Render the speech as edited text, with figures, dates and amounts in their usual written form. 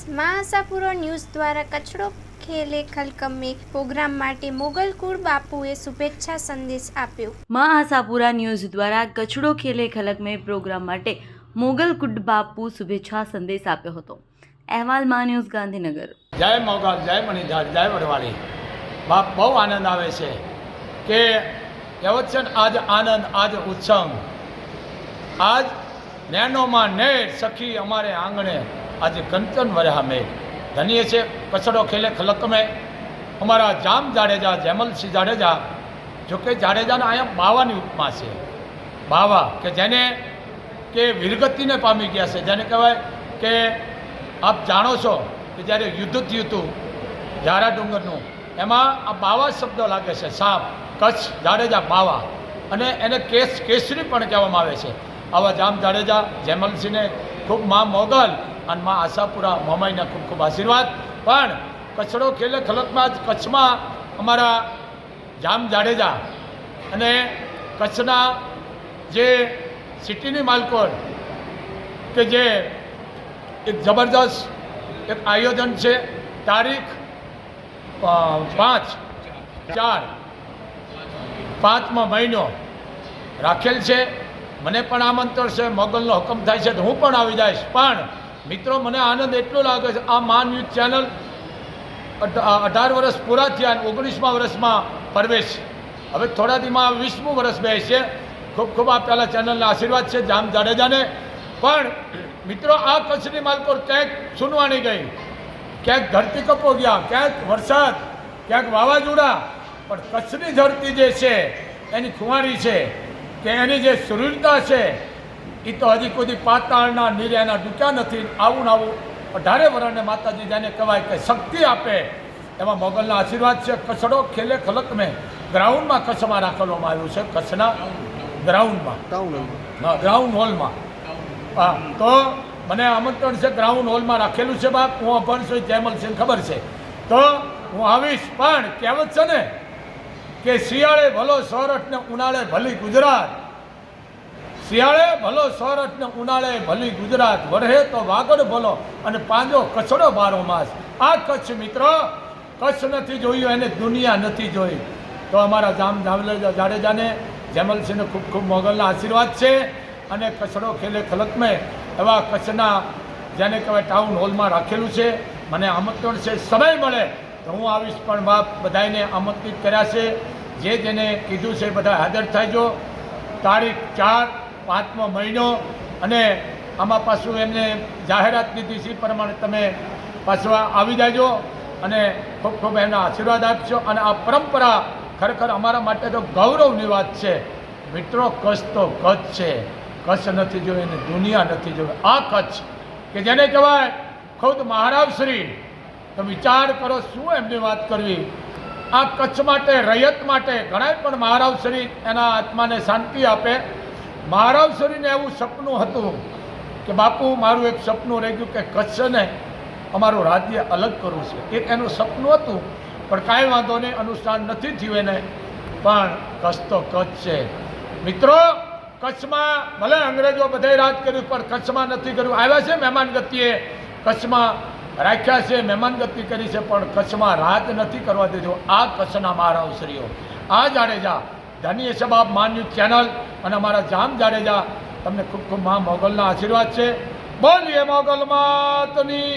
માં આશાપુરા ન્યૂઝ દ્વારા કચડો ખેલે ખલકમ में પ્રોગ્રામ માટે મોગલકુળ બાપુએ શુભેચ્છા સંદેશ આપ્યો। માં આશાપુરા ન્યૂઝ દ્વારા કચડો ખેલે ખલક में પ્રોગ્રામ માટે મોગલકુડ બાપુ શુભેચ્છા સંદેશ આપ્યો હતો। અહેવાલ માં ન્યૂઝ ગાંધીનગર। જય મોગલ, જય મણિધર, જય વડવાળી। બાપ બહુ આનંદ આવે છે કે કહેવત છે ને, આજ આનંદ આજ ઉત્સંગ, આજ નैनोમાં નેર સખી અમારે આંગણે आज कंचन वर्या में धनिए से कचड़ो खेले खलक में हमारा जाम जाडेजा जयमल सिंह जाडेजा जो कि जाडेजा ने अँ बावानी उपमा से बावा के जेने के वीरगति ने पामी गया से जेने कहवाय के आप जाणो छो कि ज्यारे युद्ध थयुं हतुं झारा डूंगरनुं एमां आ बावा शब्द लागे छे। साप कच्छ जाडेजा बावा अने एने केसरी पण कहेवामां आवे छे। आवा जाम जाडेजा जयमल सिंह ने खूब मां मोगल અને માં આશાપુરા મોમાઈના ખૂબ ખૂબ આશીર્વાદ। પણ કચડો ખેલે ખલકમાં જ કચ્છમાં અમારા જામ જાડેજા અને કચ્છના જે સિટીની માલકોર કે જે એક જબરદસ્ત એક આયોજન છે, તારીખ 5/4 મહિનો રાખેલ છે। મને પણ આમંત્રણ છે, મોગલનો હુકમ થાય છે તો હું પણ આવી જઈશ। પણ मित्रों મને आनंद एटलो लागे छे, आ मान न्यूज चैनल 18 वर्ष पूरा थया, 19मा वर्षमां प्रवेश, हवे थोड़ा दी में 20मुं वर्ष बेसे। खूब खूब आ पहला चैनल आशीर्वाद है जाम जाडेजा ने। पण मित्रों आ कच्छनी मालकोर क्यांक सुनवानी गई, क्यांक धरतीकंपो गया, क्यांक वरसाद, क्यांक वावाजोड़ा, पण कच्छनी धरती जे छे एनी खुवारी छे के एनी जे सुरता छे એ તો હજી કોઈ પાતાળના નીર્યાના ડૂક્યા નથી। આવું ને આવું 18 વર્ષને માતાજી જેને કહેવાય કે શક્તિ આપે એમાં મોગલના આશીર્વાદ છે। કચડો ખેલે ખલક મેં ગ્રાઉન્ડમાં કચ્છમાં રાખવામાં આવ્યું છે, કચ્છના ગ્રાઉન્ડમાં, ગ્રાઉન્ડ હોલમાં। હા, તો મને આમંત્રણ છે, ગ્રાઉન્ડ હોલમાં રાખેલું છે। બાપ હું અભણ છું, જયમલ સિંહ ખબર છે તો હું આવીશ। પણ કહેવત છે ને કે શિયાળે ભલો સોરઠ ને ઉનાળે ભલી ગુજરાત, શિયાળે ભલો સોરઠ ને ઉનાળે ભલી ગુજરાત, વરહે તો વાગડ ભલો અને પાંજો કચ્છડો બારો માસ। આ કચ્છ મિત્રો, કચ્છ નથી જોયું એને દુનિયા નથી જોઈ। તો અમારા જામ જાડેજાને જયમલસિંહને ખૂબ ખૂબ મોગલના આશીર્વાદ છે। અને કચ્છડો ખેલે ખલક મેં એવા કચ્છના જેને કહેવાય ટાઉન હોલમાં રાખેલું છે। મને આમંત્રણ છે, સમય મળે તો હું આવીશ। પણ બાપ બધાને આમંત્રિત કર્યા છે, જે જેને કીધું છે બધા હાજર થાયજો। તારીખ 4/5 મહિનો અને આમાં પાછું એમને જાહેરાત દીધી છે, પ્રમાણે તમે પાછું આવી જાજો અને ખૂબ ખૂબ એમના આશીર્વાદ આપશો। અને આ પરંપરા ખરેખર અમારા માટે તો ગૌરવની વાત છે। મિત્રો, કચ્છ તો કચ્છ છે, કચ્છ નથી જોયું એને દુનિયા નથી જોયું। આ કચ્છ કે જેને કહેવાય ખુદ મહારાવશ્રી, તો વિચાર કરો શું એમની વાત કરવી। આ કચ્છ માટે, રૈયત માટે ઘણાય પણ મહારાવશ્રી એના આત્માને શાંતિ આપે। મહારાવશ્રીને એવું સપનું હતું કે બાપુ મારું એક સપનું રહી ગયું કે કચ્છને અમારું રાજ્ય અલગ કરવું છે, એક એનું સપનું હતું। પણ કાંઈ વાંધો નહીં, અનુષ્ઠાન નથી થયું એને, પણ કચ્છ તો કચ્છ છે। મિત્રો, કચ્છમાં ભલે અંગ્રેજો બધાએ રાજ કર્યું પણ કચ્છમાં નથી કર્યું। આવ્યા છે મહેમાન ગતિએ, કચ્છમાં રાખ્યા છે, મહેમાન ગતિ કરી છે, પણ કચ્છમાં રાજ નથી કરવા દીધું આ કચ્છના મહારાવશ્રીઓ। આ જાડેજા ધન્ય છે બાપ માન ન્યૂઝ ચેનલ અને અમારા જામ જાડેજા, તમને ખૂબ ખૂબ મા મોગલના આશીર્વાદ છે। બોલીએ મોગલ માતની।